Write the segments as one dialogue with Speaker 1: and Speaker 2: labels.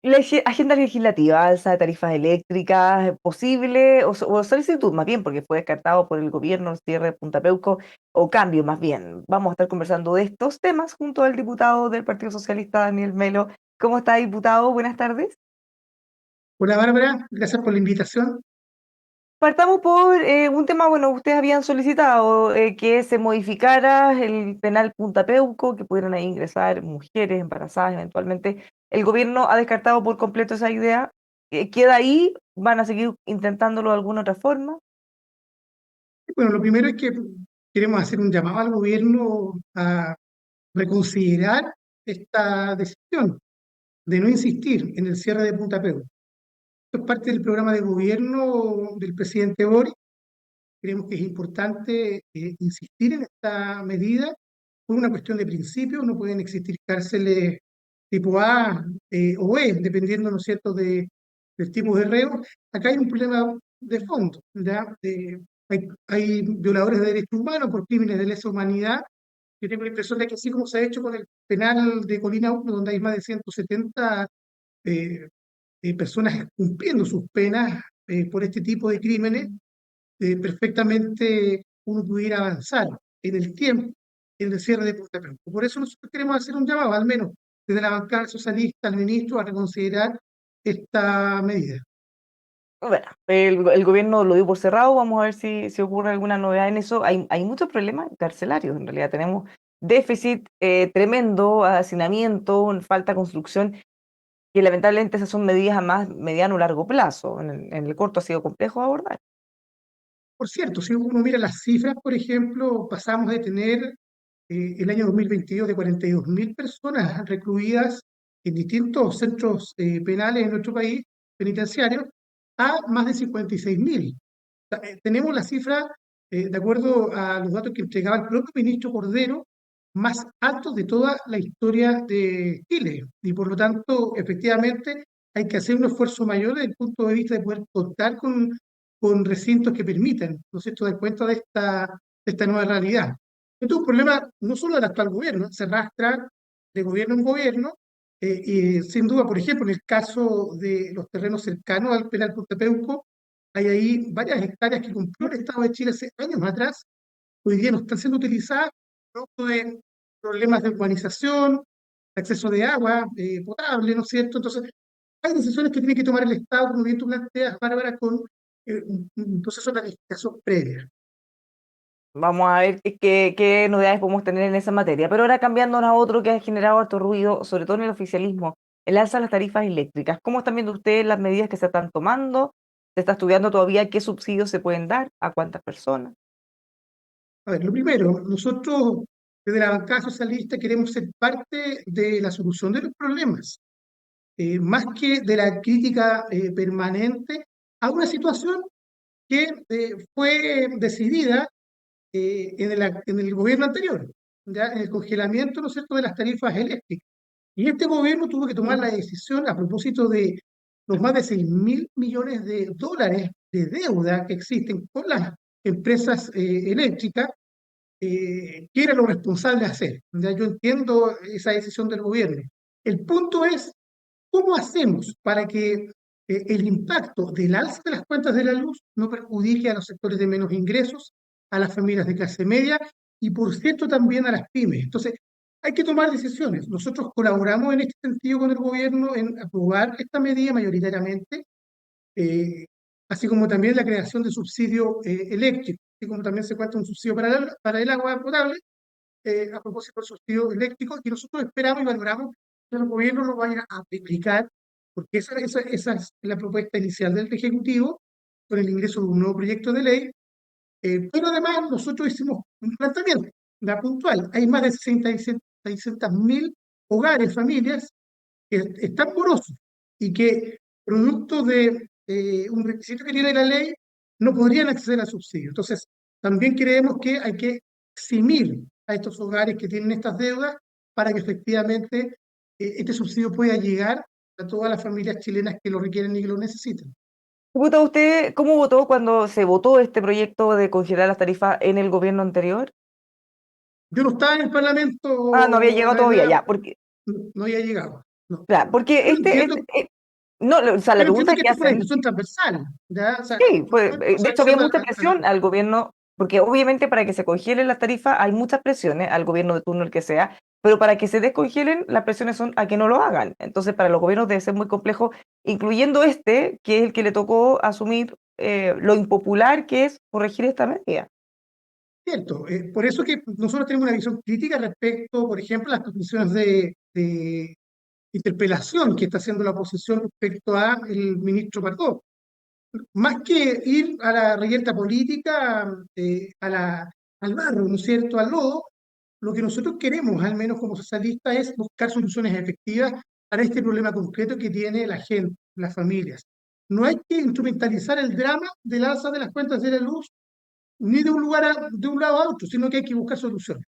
Speaker 1: Agenda legislativa, alza de tarifas eléctricas, posible, o solicitud más bien, porque fue descartado por el gobierno el cierre de Punta Peuco, o cambio más bien. Vamos a estar conversando de estos temas junto al diputado del Partido Socialista, Daniel Melo. ¿Cómo está, diputado? Buenas tardes.
Speaker 2: Hola Bárbara, gracias por la invitación.
Speaker 1: Partamos por un tema, bueno, ustedes habían solicitado que se modificara el penal Punta Peuco, que pudieran ahí ingresar mujeres embarazadas eventualmente. El gobierno ha descartado por completo esa idea. ¿Queda ahí? ¿Van a seguir intentándolo de alguna otra forma?
Speaker 2: Bueno, lo primero es que queremos hacer un llamado al gobierno a reconsiderar esta decisión de no insistir en el cierre de Punta Peuco. Esto es parte del programa de gobierno del presidente Boric. Creemos que es importante insistir en esta medida por una cuestión de principio. No pueden existir cárceles tipo A o B, dependiendo, ¿no es cierto?, del tipo de reo. Acá hay un problema de fondo, ¿ya? Hay violadores de derechos humanos por crímenes de lesa humanidad. Yo tengo la impresión de que así como se ha hecho con el penal de Colina 1, donde hay más de 170 eh, personas cumpliendo sus penas por este tipo de crímenes, perfectamente uno pudiera avanzar en el tiempo en el cierre de Punta Peuco. Por eso nosotros queremos hacer un llamado, al menos desde la bancada socialista al ministro, a reconsiderar esta medida.
Speaker 1: Bueno, el gobierno lo dio por cerrado, vamos a ver si ocurre alguna novedad en eso. Hay muchos problemas carcelarios, en realidad tenemos déficit tremendo, hacinamiento, falta de construcción, que lamentablemente esas son medidas a más mediano o largo plazo. En el corto ha sido complejo de abordar.
Speaker 2: Por cierto, si uno mira las cifras, por ejemplo, pasamos de tener el año 2022 de 42.000 personas recluidas en distintos centros penales en nuestro país, penitenciarios, a más de 56.000. Tenemos la cifra, de acuerdo a los datos que entregaba el propio ministro Cordero, más altos de toda la historia de Chile. Y por lo tanto, efectivamente, hay que hacer un esfuerzo mayor desde el punto de vista de poder contar con recintos que permitan, ¿no es cierto?, dar cuenta de esta nueva realidad. Esto es un problema no solo del actual gobierno, se arrastra de gobierno en gobierno, y sin duda, por ejemplo, en el caso de los terrenos cercanos al penal Punta Peuco, hay ahí varias hectáreas que compró el Estado de Chile hace años atrás, hoy día no están siendo utilizadas producto de problemas de urbanización, acceso de agua potable, ¿no es cierto? Entonces, hay decisiones que tiene que tomar el Estado, como bien tú planteas, Bárbara, con un proceso de planificación previa.
Speaker 1: Vamos a ver qué novedades podemos tener en esa materia. Pero ahora cambiándonos a otro que ha generado harto ruido, sobre todo en el oficialismo, el alza de las tarifas eléctricas. ¿Cómo están viendo ustedes las medidas que se están tomando? ¿Se está estudiando todavía qué subsidios se pueden dar? ¿A cuántas personas?
Speaker 2: A ver, lo primero, nosotros desde la bancada socialista queremos ser parte de la solución de los problemas, más que de la crítica permanente a una situación que fue decidida en el gobierno anterior, ¿ya? En el congelamiento, ¿no es cierto?, de las tarifas eléctricas. Y este gobierno tuvo que tomar la decisión a propósito de los más de 6.000 millones de dólares de deuda que existen con las empresas eléctricas, qué era lo responsable hacer. ¿Ya? Yo entiendo esa decisión del gobierno. El punto es, ¿cómo hacemos para que el impacto del alza de las cuentas de la luz no perjudique a los sectores de menos ingresos, a las familias de clase media y, por cierto, también a las pymes? Entonces, hay que tomar decisiones. Nosotros colaboramos en este sentido con el gobierno en aprobar esta medida mayoritariamente, eh, así como también la creación de subsidio eléctrico, así como también se cuenta un subsidio para el agua potable, a propósito del subsidio eléctrico, y nosotros esperamos y valoramos que el gobierno lo vaya a aplicar, porque esa es la propuesta inicial del Ejecutivo, con el ingreso de un nuevo proyecto de ley, pero además nosotros hicimos un planteamiento, la puntual. Hay más de 600.000 hogares, familias, que están morosos y que, producto de un requisito que tiene la ley, no podrían acceder al subsidio. Entonces, también creemos que hay que eximir a estos hogares que tienen estas deudas para que efectivamente este subsidio pueda llegar a todas las familias chilenas que lo requieren y que lo necesitan.
Speaker 1: Diputado, ¿usted cómo votó cuando se votó este proyecto de congelar las tarifas en el gobierno anterior?
Speaker 2: Yo no estaba en el
Speaker 1: Ah, no había
Speaker 2: Parlamento,
Speaker 1: llegado
Speaker 2: la
Speaker 1: todavía,
Speaker 2: verdad,
Speaker 1: ya, porque
Speaker 2: no había llegado. No.
Speaker 1: Claro, porque
Speaker 2: Yo lo entiendo,
Speaker 1: no, o sea, la
Speaker 2: pero
Speaker 1: pregunta
Speaker 2: entiendo
Speaker 1: es
Speaker 2: que
Speaker 1: qué
Speaker 2: esto es una
Speaker 1: hacen.
Speaker 2: discusión transversal, ¿ya? O sea,
Speaker 1: Sí, pues,
Speaker 2: no
Speaker 1: de
Speaker 2: se
Speaker 1: hecho había
Speaker 2: reserva
Speaker 1: mucha presión al gobierno, porque obviamente para que se congelen las tarifas hay muchas presiones al gobierno de turno, el que sea, pero para que se descongelen, las presiones son a que no lo hagan. Entonces, para los gobiernos debe ser muy complejo, incluyendo este, que es el que le tocó asumir lo impopular que es corregir esta medida.
Speaker 2: cierto. Por eso que nosotros tenemos una visión crítica respecto, por ejemplo, a las peticiones de interpelación que está haciendo la oposición respecto a el ministro Pardo. Más que ir a la reyerta política, al barro, ¿no es cierto?, al lodo, lo que nosotros queremos, al menos como socialistas, es buscar soluciones efectivas para este problema concreto que tiene la gente, las familias. No hay que instrumentalizar el drama del alza de las cuentas de la luz ni de un lugar de un lado a otro, sino que hay que buscar soluciones.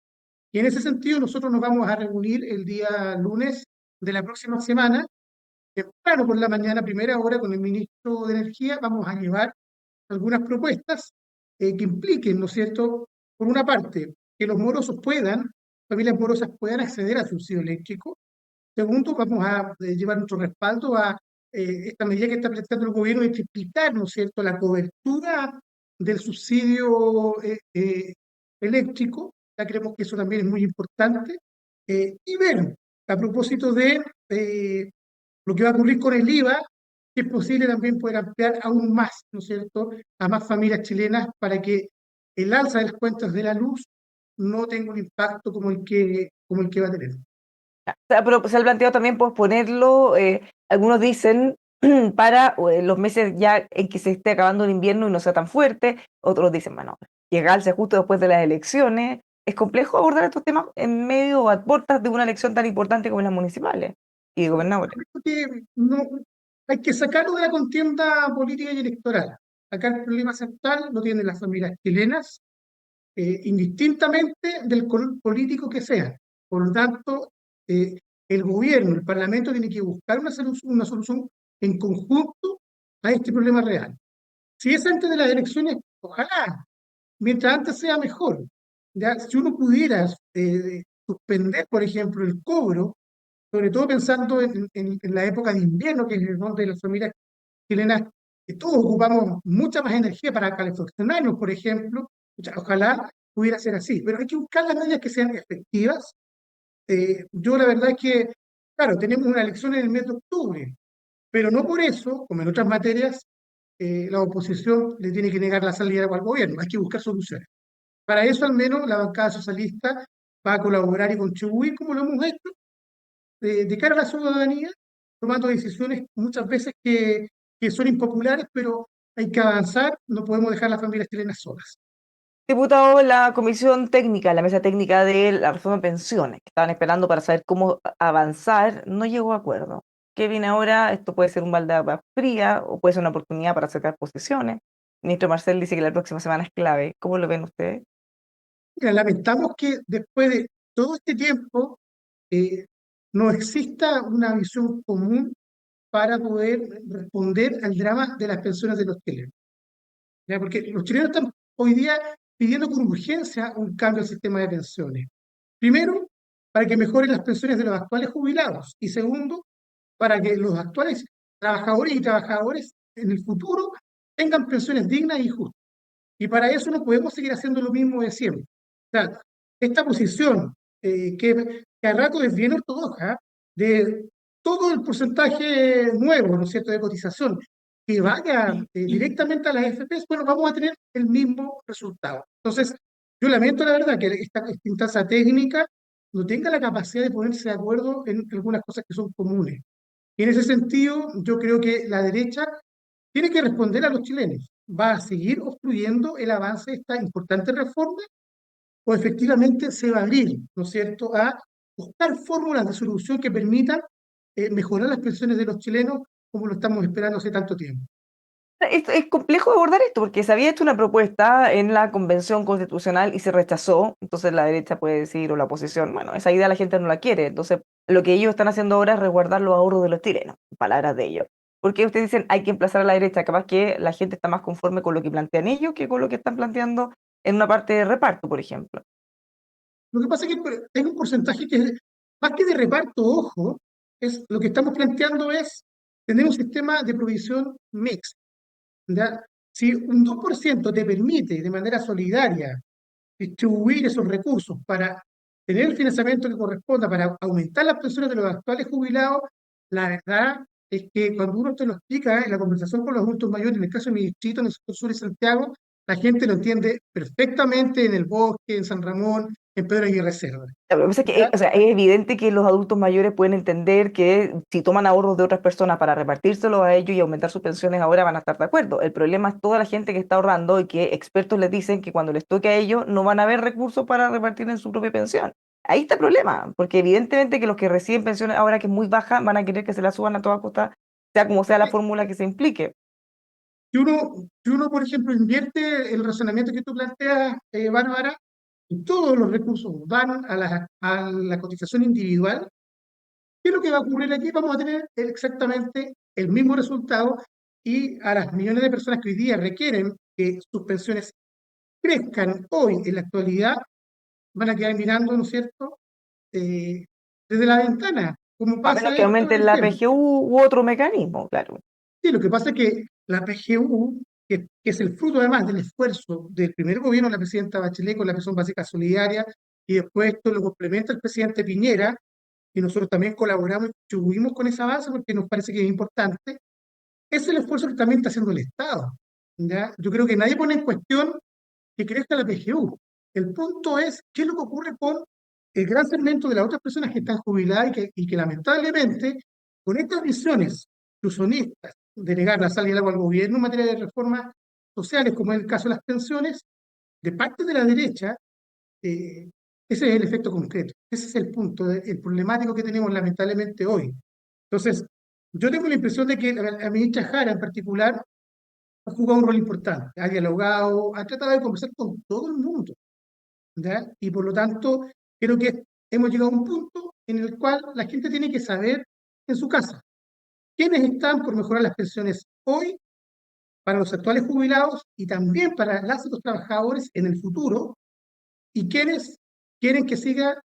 Speaker 2: Y en ese sentido, nosotros nos vamos a reunir el día lunes de la próxima semana, temprano por la mañana, primera hora, con el ministro de Energía. Vamos a llevar algunas propuestas que impliquen, ¿no es cierto?, por una parte, que los morosos puedan, familias morosas puedan acceder al subsidio eléctrico. Segundo, vamos a llevar nuestro respaldo a esta medida que está planteando el gobierno de triplicar, ¿no es cierto?, la cobertura del subsidio eléctrico. Ya creemos que eso también es muy importante. Y ver, a propósito de lo que va a ocurrir con el IVA, que es posible también poder ampliar aún más, ¿no es cierto?, a más familias chilenas para que el alza de las cuentas de la luz no tenga un impacto como el que va a tener.
Speaker 1: O sea, pero se ha planteado también posponerlo, algunos dicen para los meses ya en que se esté acabando el invierno y no sea tan fuerte, otros dicen, bueno, llegarse justo después de las elecciones. Es complejo abordar estos temas en medio o a puertas de una elección tan importante como las municipales y de gobernadores.
Speaker 2: Que no, hay que sacarlo de la contienda política y electoral. Acá el problema central lo tienen las familias chilenas, indistintamente del color político que sea. Por lo tanto, el gobierno, el parlamento tiene que buscar una solución en conjunto a este problema real. Si es antes de las elecciones, ojalá, mientras antes sea mejor. Ya, si uno pudiera suspender, por ejemplo, el cobro, sobre todo pensando en la época de invierno, que es donde las familias chilenas, que todos ocupamos mucha más energía para calefaccionarnos, por ejemplo. Ojalá pudiera ser así, pero hay que buscar las medidas que sean efectivas. Yo la verdad es que, claro, tenemos una elección en el mes de octubre, pero no por eso, como en otras materias, la oposición le tiene que negar la salida al gobierno. Hay que buscar soluciones. Para eso, al menos, la bancada socialista va a colaborar y contribuir, como lo hemos hecho, de cara a la ciudadanía, tomando decisiones muchas veces que son impopulares, pero hay que avanzar, no podemos dejar a las familias chilenas solas.
Speaker 1: Diputado, la comisión técnica, la mesa técnica de la reforma de pensiones, que estaban esperando para saber cómo avanzar, no llegó a acuerdo. ¿Qué viene ahora? Esto puede ser un balde de agua fría o puede ser una oportunidad para sacar posiciones. El ministro Marcel dice que la próxima semana es clave. ¿Cómo lo ven ustedes?
Speaker 2: Mira, lamentamos que después de todo este tiempo eh, no exista una visión común para poder responder al drama de las pensiones de los chilenos. ¿Ya? Porque los chilenos están hoy día pidiendo con urgencia un cambio al sistema de pensiones. Primero, para que mejoren las pensiones de los actuales jubilados. Y segundo, para que los actuales trabajadores y trabajadoras en el futuro tengan pensiones dignas y justas. Y para eso no podemos seguir haciendo lo mismo de siempre. O sea, esta posición, que a rato es bien ortodoxa, de todo el porcentaje nuevo, ¿no es cierto?, de cotización, que vaya directamente a las AFPs, bueno, vamos a tener el mismo resultado. Entonces, yo lamento la verdad que esta instancia técnica no tenga la capacidad de ponerse de acuerdo en algunas cosas que son comunes. Y en ese sentido, yo creo que la derecha tiene que responder a los chilenos. ¿Va a seguir obstruyendo el avance de esta importante reforma o efectivamente se va a abrir, ¿no es cierto?, a buscar fórmulas de solución que permitan mejorar las pensiones de los chilenos como lo estamos esperando hace tanto tiempo?
Speaker 1: Es complejo abordar esto porque se había hecho una propuesta en la Convención Constitucional y se rechazó. Entonces la derecha puede decir, o la oposición, bueno, esa idea la gente no la quiere. Entonces lo que ellos están haciendo ahora es resguardar los ahorros de los chilenos, palabras de ellos. Porque ustedes dicen hay que emplazar a la derecha, capaz que la gente está más conforme con lo que plantean ellos que con lo que están planteando en una parte de reparto, por ejemplo.
Speaker 2: Lo que pasa es que hay un porcentaje que es más que de reparto, ojo, lo que estamos planteando es tener un sistema de provisión mixto, ¿ya? Si un 2% te permite de manera solidaria distribuir esos recursos para tener el financiamiento que corresponda, para aumentar las pensiones de los actuales jubilados, la verdad es que cuando uno te lo explica en la conversación con los adultos mayores, en el caso de mi distrito, en el sector sur de Santiago, la gente lo entiende perfectamente en El Bosque, en San Ramón, en Pedro Aguirre Cerda.
Speaker 1: Lo que pasa es que
Speaker 2: ¿Ya?
Speaker 1: o sea, es evidente que los adultos mayores pueden entender que si toman ahorros de otras personas para repartírselos a ellos y aumentar sus pensiones ahora van a estar de acuerdo. El problema es toda la gente que está ahorrando y que expertos les dicen que cuando les toque a ellos no van a haber recursos para repartir en su propia pensión. Ahí está el problema, porque evidentemente que los que reciben pensiones ahora que es muy baja van a querer que se la suban a toda costa, sea como sea la fórmula que se implique.
Speaker 2: Si uno, por ejemplo, invierte el razonamiento que tú planteas, Bárbara, y todos los recursos van a la cotización individual, ¿qué es lo que va a ocurrir aquí? Vamos a tener exactamente el mismo resultado y a las millones de personas que hoy día requieren que sus pensiones crezcan hoy en la actualidad, van a quedar mirando, ¿no es cierto?, eh, desde la ventana. ¿Cómo
Speaker 1: A menos
Speaker 2: pasa
Speaker 1: que
Speaker 2: esto en
Speaker 1: aumenten
Speaker 2: el
Speaker 1: la
Speaker 2: tiempo?
Speaker 1: PGU u otro mecanismo, claro.
Speaker 2: Sí, lo que pasa es que la PGU, que es el fruto además del esfuerzo del primer gobierno de la presidenta Bachelet con la pensión básica solidaria, y después esto lo complementa el presidente Piñera, y nosotros también colaboramos y contribuimos con esa base porque nos parece que es importante, es el esfuerzo que también está haciendo el Estado. ¿Ya? Yo creo que nadie pone en cuestión que crezca la PGU. El punto es qué es lo que ocurre con el gran segmento de las otras personas que están jubiladas y que lamentablemente, con estas visiones inclusionistas de negar la sal y el agua al gobierno en materia de reformas sociales, como es el caso de las pensiones, de parte de la derecha, eh, ese es el efecto concreto. Ese es el punto, el problemático que tenemos lamentablemente hoy. Entonces, yo tengo la impresión de que la ministra Jara en particular ha jugado un rol importante, ha dialogado, ha tratado de conversar con todo el mundo, ¿ya? Y por lo tanto, creo que hemos llegado a un punto en el cual la gente tiene que saber en su casa quiénes están por mejorar las pensiones hoy para los actuales jubilados y también para las y los trabajadores en el futuro, y quiénes quieren que siga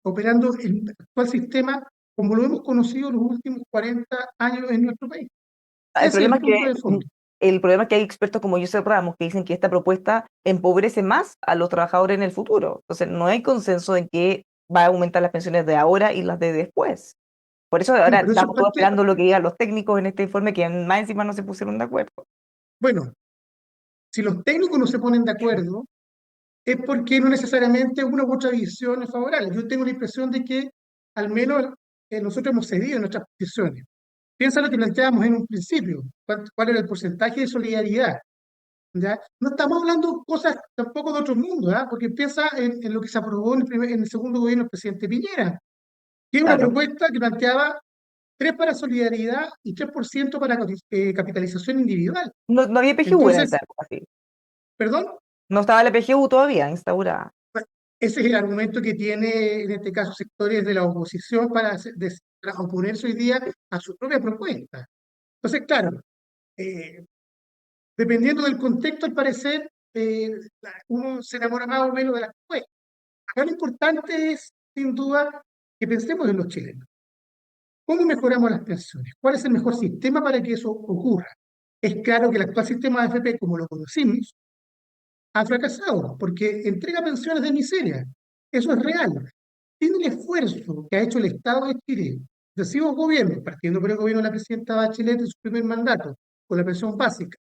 Speaker 2: operando el actual sistema como lo hemos conocido los últimos 40 años en nuestro país.
Speaker 1: El
Speaker 2: Ese es
Speaker 1: problema
Speaker 2: el
Speaker 1: es que,
Speaker 2: punto de fondo.
Speaker 1: el problema es que hay expertos como Josep Ramos que dicen que esta propuesta empobrece más a los trabajadores en el futuro. Entonces, no hay consenso en que va a aumentar las pensiones de ahora y las de después. Por eso
Speaker 2: Bueno,
Speaker 1: ahora
Speaker 2: pero eso es
Speaker 1: estamos todos
Speaker 2: parte,
Speaker 1: esperando lo que digan los técnicos en este informe, que más encima no se pusieron de acuerdo.
Speaker 2: bueno, si los técnicos no se ponen de acuerdo, es porque no necesariamente una u otra visión es favorable. Yo tengo la impresión de que al menos nosotros hemos cedido en nuestras posiciones. Piensa lo que planteábamos en un principio, cuál era el porcentaje de solidaridad. ¿Ya? No estamos hablando cosas tampoco de otro mundo, ¿ah? Porque piensa en lo que se aprobó en el segundo gobierno del presidente Piñera, que era una
Speaker 1: Claro.
Speaker 2: propuesta que planteaba 3 para solidaridad y 3% para capitalización individual.
Speaker 1: No, no había PGU en esa
Speaker 2: Entonces,
Speaker 1: época, sí.
Speaker 2: perdón,
Speaker 1: No estaba la PGU todavía instaurada.
Speaker 2: pues, ese es el argumento que tiene en este caso sectores de la oposición para oponerse hoy día a su propia propuesta. Entonces, claro, eh, dependiendo del contexto, al parecer, uno se enamora más o menos de la propuesta. Acá lo importante es, sin duda, que pensemos en los chilenos. ¿Cómo mejoramos las pensiones? ¿Cuál es el mejor sistema para que eso ocurra? Es claro que el actual sistema de AFP, como lo conocimos, ha fracasado porque entrega pensiones de miseria. Eso es real. Sin el esfuerzo que ha hecho el Estado de Chile, sucesivos gobiernos, partiendo por el gobierno de la presidenta Bachelet en su primer mandato, con la pensión básica.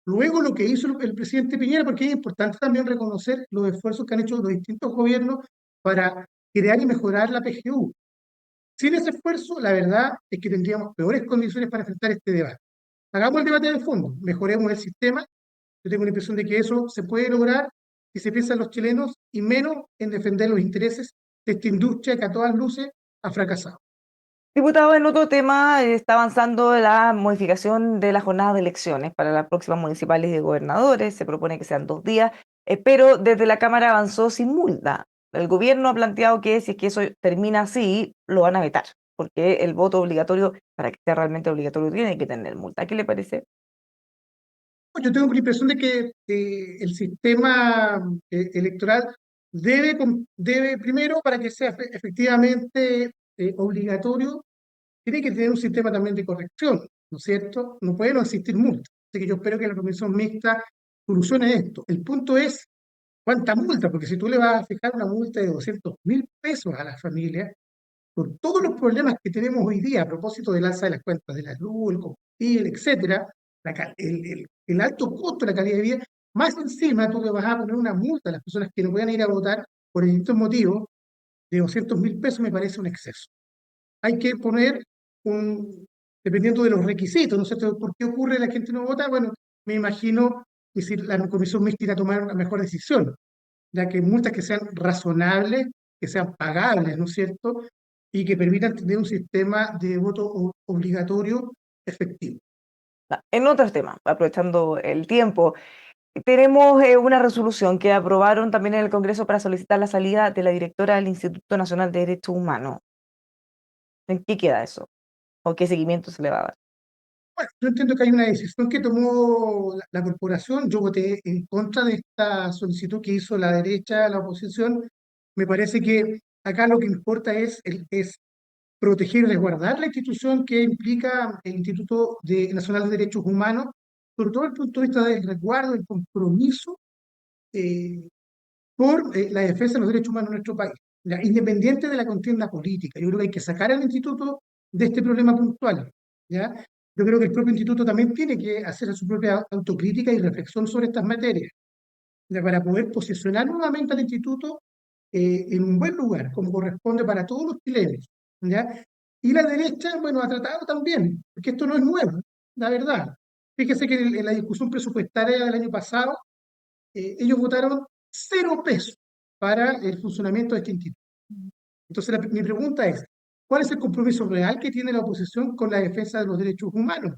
Speaker 2: Luego lo que hizo el presidente Piñera, porque es importante también reconocer los esfuerzos que han hecho los distintos gobiernos para crear y mejorar la PGU. Sin ese esfuerzo, la verdad es que tendríamos peores condiciones para enfrentar este debate. Hagamos el debate de fondo, mejoremos el sistema. Yo tengo la impresión de que eso se puede lograr si se piensa en los chilenos y menos en defender los intereses de esta industria que a todas luces ha fracasado.
Speaker 1: Diputado, en otro tema está avanzando la modificación de la jornada de elecciones para las próximas municipales y de gobernadores. Se propone que sean 2 días, pero desde la Cámara avanzó sin multa. El gobierno ha planteado que si es que eso termina así, lo van a vetar, porque el voto obligatorio, para que sea realmente obligatorio, tiene que tener multa. ¿Qué le parece?
Speaker 2: Yo tengo la impresión de que el sistema electoral debe primero, para que sea efectivamente obligatorio, tiene que tener un sistema también de corrección, ¿no es cierto? No puede no existir multa. Así que yo espero que la comisión mixta solucione esto. El punto es cuánta multa, porque si tú le vas a fijar una multa de 200.000 pesos a las familias, por todos los problemas que tenemos hoy día a propósito del alza de las cuentas de la luz, el combustible, etcétera, el alto costo de la calidad de vida, más encima tú le vas a poner una multa a las personas que no puedan ir a votar por distintos motivos, de 200.000 pesos me parece un exceso. Hay que poner un, dependiendo de los requisitos, ¿no sé por qué ocurre la gente no vota? Bueno, me imagino que si la comisión mixta irá a tomar una mejor decisión, ya que multas que sean razonables, que sean pagables, ¿no es cierto? Y que permitan tener un sistema de voto obligatorio efectivo.
Speaker 1: En otros temas, aprovechando el tiempo, tenemos una resolución que aprobaron también en el Congreso para solicitar la salida de la directora del Instituto Nacional de Derechos Humanos. ¿En qué queda eso? ¿O qué seguimiento se le va a dar?
Speaker 2: Bueno, yo entiendo que hay una decisión que tomó la corporación. Yo voté en contra de esta solicitud que hizo la derecha, la oposición. Me parece que acá lo que importa es proteger y resguardar la institución que implica el Nacional de Derechos Humanos, sobre todo desde el punto de vista del resguardo, del compromiso eh, por la defensa de los derechos humanos en nuestro país, ya, independiente de la contienda política. Yo creo que hay que sacar al instituto de este problema puntual. ¿Ya? Yo creo que el propio instituto también tiene que hacer su propia autocrítica y reflexión sobre estas materias, ya, para poder posicionar nuevamente al instituto en un buen lugar, como corresponde para todos los chilenos. ¿Ya? Y la derecha, bueno, ha tratado también, porque esto no es nuevo, la verdad. Fíjese que en la discusión presupuestaria del año pasado, ellos votaron 0 pesos para el funcionamiento de este instituto. Entonces, mi pregunta es, ¿cuál es el compromiso real que tiene la oposición con la defensa de los derechos humanos?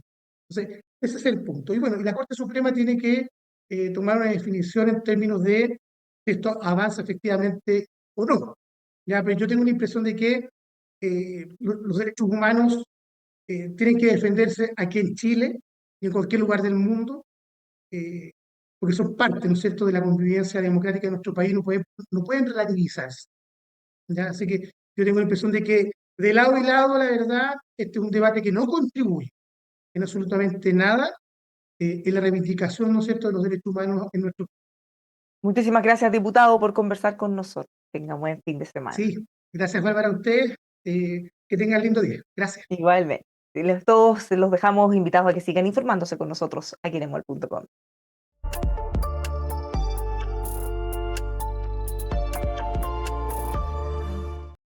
Speaker 2: Entonces, ese es el punto. Y bueno, y la Corte Suprema tiene que tomar una definición en términos de si esto avanza efectivamente o no. Ya, pero yo tengo la impresión de que los derechos humanos tienen que defenderse aquí en Chile y en cualquier lugar del mundo, eh, porque son parte, ¿no es cierto?, de la convivencia democrática de nuestro país, no pueden relativizarse. ¿Ya? Así que yo tengo la impresión de que de lado y lado, la verdad, este es un debate que no contribuye en absolutamente nada en la reivindicación, ¿no es cierto?, de los derechos humanos en nuestro país.
Speaker 1: Muchísimas gracias, diputado, por conversar con nosotros. Tenga buen fin de semana.
Speaker 2: Sí, gracias Bárbara a ustedes, que tengan lindo día. Gracias.
Speaker 1: Igualmente. Todos los dejamos invitados a que sigan informándose con nosotros aquí en emol.com.